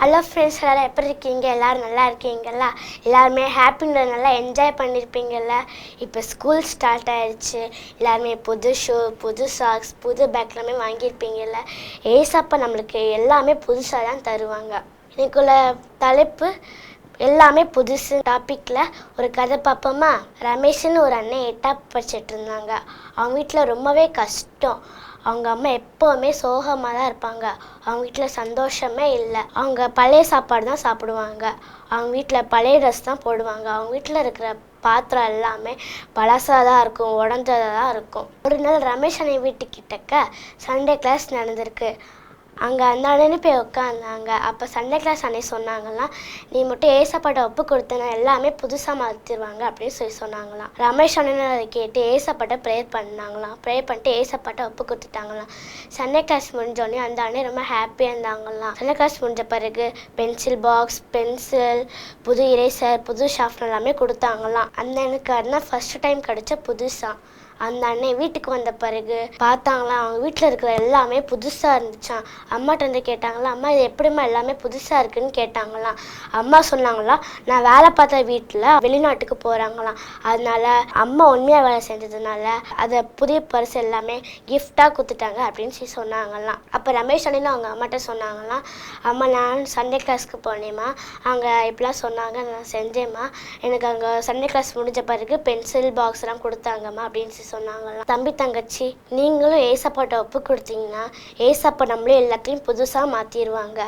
Hello friends, எல்லோரும் எப்படி இருக்கீங்க? எல்லோரும் நல்லா இருக்கீங்களா? எல்லாருமே ஹாப்பின்னு நல்லா என்ஜாய் பண்ணியிருப்பீங்கள்ல. இப்போ ஸ்கூல் ஸ்டார்ட் ஆகிடுச்சு. எல்லாருமே புது ஷூ, புது சாக்ஸ், புது பேக் எல்லாமே வாங்கியிருப்பீங்கள்ல. ஏசப்பா நம்மளுக்கு எல்லாமே புதுசாக தான் தருவாங்க. இன்னைக்குள்ள தலைப்பு எல்லாமே புதுசு டாப்பிக்கில் ஒரு கதை பார்ப்போமா? ரமேஷ்னு ஒரு அண்ணன் 8ஆம் படிச்சுட்டு இருந்தாங்க. அவங்க வீட்டில் ரொம்பவே கஷ்டம். அவங்க அம்மா எப்போவுமே சோகமாக தான் இருப்பாங்க. அவங்க வீட்டில் சந்தோஷமே இல்லை. அவங்க பழைய சாப்பாடு தான் சாப்பிடுவாங்க. அவங்க வீட்டில் பழைய ட்ரெஸ் தான் போடுவாங்க. அவங்க வீட்டில் இருக்கிற பாத்திரம் எல்லாமே பழசாக தான் இருக்கும், உடஞ்சதாக தான் இருக்கும். ஒரு நாள் ரமேஷ் அண்ணன் வீட்டுக்கிட்டக்க சண்டே கிளாஸ் நடந்திருக்கு. அங்கே அந்த அண்ணனே போய் உட்காந்தாங்க. அப்போ சண்டே கிளாஸ் அண்ணே சொன்னாங்களாம், நீ மட்டும் ஏசப்பாட்ட ஒப்பு கொடுத்தனா எல்லாமே புதுசாக மாற்றிடுவாங்க அப்படின்னு சொன்னாங்களாம். ரமேஷ் அண்ணன் அதை கேட்டு ஏசப்பாட்ட ப்ரேயர் பண்ணாங்களாம். ப்ரேயர் பண்ணிட்டு ஏசப்பாட்ட ஒப்பு கொடுத்துட்டாங்களாம். சண்டே கிளாஸ் முடிஞ்சோடனே அந்த அண்ணன் ரொம்ப ஹாப்பியாக இருந்தாங்களாம். சண்டே கிளாஸ் முடிஞ்ச பிறகு பென்சில் பாக்ஸ், பென்சில், புது இரேசர், புது ஷார்ப்னர் எல்லாமே கொடுத்தாங்களாம். அந்த எனக்கு அதுதான் ஃபர்ஸ்ட் டைம் கிடச்ச புதுசாக. அந்த அண்ணன் வீட்டுக்கு வந்த பிறகு பார்த்தாங்களாம், அவங்க வீட்டில் இருக்கிற எல்லாமே புதுசாக இருந்துச்சான். அம்மாட்ட வந்து கேட்டாங்களாம், அம்மா இது எப்படிம்மா எல்லாமே புதுசாக இருக்குன்னு கேட்டாங்களாம். அம்மா சொன்னாங்களாம், நான் வேலை பார்த்த வீட்டில் வெளிநாட்டுக்கு போகிறாங்களாம். அதனால அம்மா உண்மையாக வேலை செஞ்சதுனால அதை புதிய பரிசு எல்லாமே கிஃப்டாக கொடுத்துட்டாங்க அப்படின்னு சொன்னாங்களாம். அப்போ ரமேஷ் அண்ணன் அவங்க அம்மாட்ட சொன்னாங்களாம், அம்மா நான் சண்டே கிளாஸ்க்கு போனேம்மா, அங்கே இப்படிலாம் சொன்னாங்க, நான் செஞ்சேம்மா. எனக்கு அங்கே சண்டே கிளாஸ் முடிஞ்ச பிறகு பென்சில் பாக்ஸ் எல்லாம் கொடுத்தாங்கம்மா அப்படின்னு சொன்னாங்களாம். தம்பி தங்கச்சி, நீங்களும் ஏசப்பாட்ட ஒப்பு கொடுத்தீங்கன்னா ஏசப்பா நம்மளும் எல்லாத்தையும் புதுசாக மாற்றிடுவாங்க.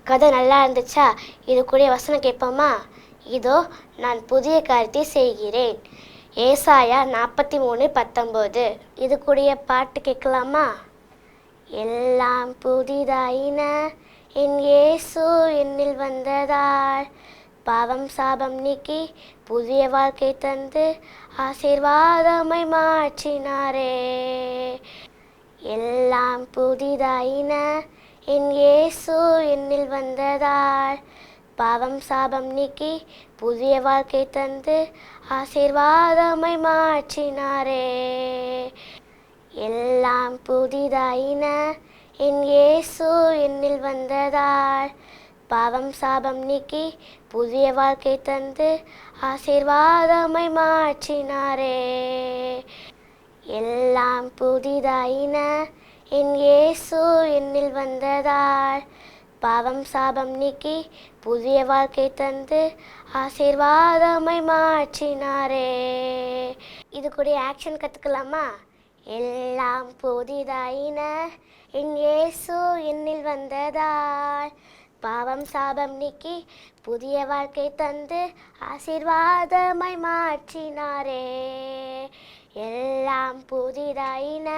கதை நல்லா இருந்துச்சா? இது கூடிய வசனம் கேட்போமா? இதோ நான் புதிய காரியத்தை செய்கிறேன். ஏசாயா 43:19. இது கூடிய பாட்டு கேட்கலாமா? எல்லாம் புதிதாயின, என் இயேசு என்னில் வந்ததால் பாவம் சாபம் நீக்கி புதிய வாழ்க்கை தந்து ஆசீர்வாதமை மாற்றினாரே. எல்லாம் புதிதாயின, என் இயேசு என்னில் வந்ததால் பாவம் சாபம் நீக்கி புதிய வாழ்க்கை தந்து ஆசீர்வாதமை மாற்றினாரே. எல்லாம் புதிதாயின, என் இயேசு என்னில் வந்ததால் பாவம் சாபம் நீக்கி புதிய வாழ்க்கை தந்து ஆசீர்வாதமை மாற்றினாரே. எல்லாம் புதிதாயின, என் இயேசு என்னில் வந்ததால் பாவம் சாபம் நீக்கி புதிய வாழ்க்கை தந்து ஆசீர்வாதமை மாற்றினாரே. இது கூடிய ஆக்ஷன் கற்றுக்கலாமா? எல்லாம் புதிதாயின, என் இயேசு என்னில் வந்ததால் பாவம் சாபம் நீக்கி புதிய வாழ்க்கை தந்து ஆசீர்வாதமை மாற்றினாரே. எல்லாம் புதிதாயின,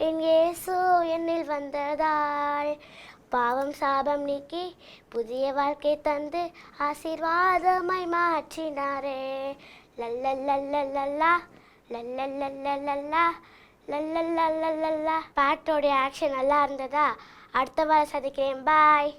என் இயேசு என்னில் வந்ததால் பாவம் சாபம் நீக்கி புதிய வாழ்க்கை தந்து ஆசீர்வாதமை மாற்றினாரே. லல்லல்லல்லல்லா லல்லல்லல்லல்லா லல்லல்லல்லல்லா. பாட்டோடைய ஆக்ஷன் நல்லா இருந்ததா? அடுத்த வாரம் சந்திக்கிறேன். பாய்.